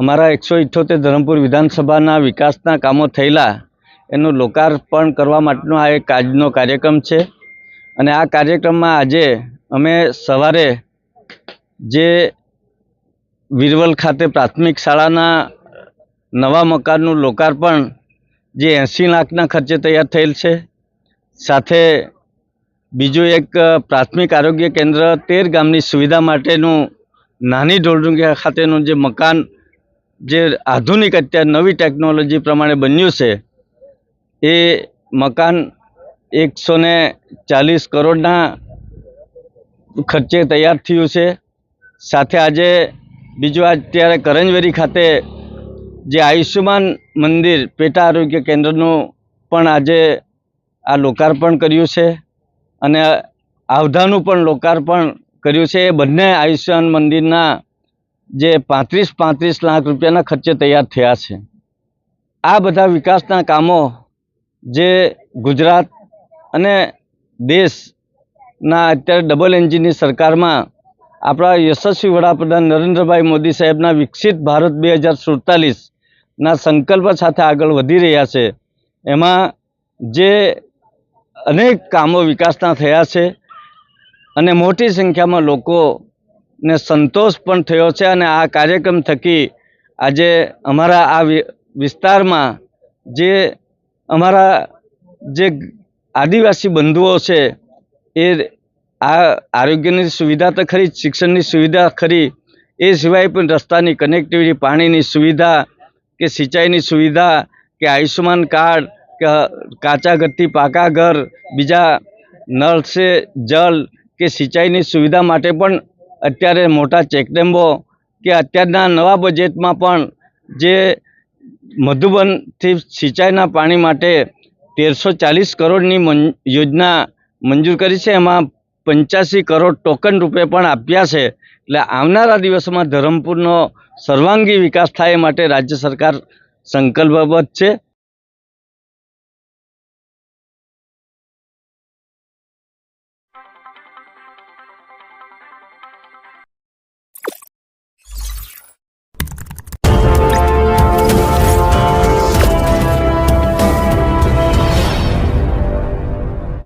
અમારા 178 ધરમપુર વિધાનસભાના વિકાસના કામો થયેલા એનું લોકાર્પણ કરવા માટેનો આ એક આજનો કાર્યક્રમ છે અને આ કાર્યક્રમમાં આજે અમે સવારે જે વીરવલ ખાતે પ્રાથમિક શાળાના નવા મકાનનું લોકાર્પણ જે 80 લાખના ખર્ચે તૈયાર થયેલ છે, સાથે બીજું એક પ્રાથમિક આરોગ્ય કેન્દ્ર 13 ગામની સુવિધા માટેનું નાની ઢોલડુંગિયા ખાતેનું જે મકાન જે આધુનિક અત્યારે નવી ટેકનોલોજી પ્રમાણે બન્યું છે એ મકાન 140 કરોડના ખર્ચે તૈયાર થયું છે। સાથે આજે બીજું અત્યારે કરંજવેરી ખાતે જે આયુષ્યમાન મંદિર પેટા આરોગ્ય કેન્દ્રનું પણ આજે આ લોકાર્પણ કર્યું છે અને આવધાનું પણ લોકાર્પણ કર્યું છે। એ બંને આયુષ્યમાન મંદિરના જે 35 લાખ રૂપિયાના ખર્ચે તૈયાર થયા છે। આ બધા વિકાસના કામો જે ગુજરાત અને દેશના અત્યારે ડબલ એન્જિનની સરકારમાં આપણા યશસ્વી વડાપ્રધાન નરેન્દ્રભાઈ મોદી સાહેબના વિકસિત ભારત 2047ના સંકલ્પ સાથે આગળ વધી રહ્યા છે। એમાં જે અનેક કામો વિકાસના થયા છે અને મોટી સંખ્યામાં લોકોને સંતોષ પણ થયો છે અને આ કાર્યક્રમ થકી આજે અમારા આ વિસ્તારમાં જે અમારા જે આદિવાસી બંધુઓ છે એ આ આરોગ્યની સુવિધા તો ખરી, શિક્ષણની સુવિધા ખરી, એ સિવાય પણ રસ્તાની કનેક્ટિવિટી, પાણીની સુવિધા કે સિંચાઈની સુવિધા કે આયુષ્યમાન કાર્ડ કે કાચા ઘરથી પાકા ઘર, બીજા નળ સે જલ કે સિંચાઈની સુવિધા માટે પણ અત્યારે મોટા ચેકડેમો કે અત્યારના નવા બજેટમાં પણ જે મધુબનથી સિંચાઈના પાણી માટે 1340 કરોડની યોજના મંજૂર કરી છે। એમાં 85 કરોડ ટોકન રૂપે પણ આપ્યા છે। એટલે આવનારા દિવસોમાં ધરમપુરનો સર્વાંગી વિકાસ થાય એ માટે રાજ્ય સરકાર સંકલ્પબદ્ધ છે।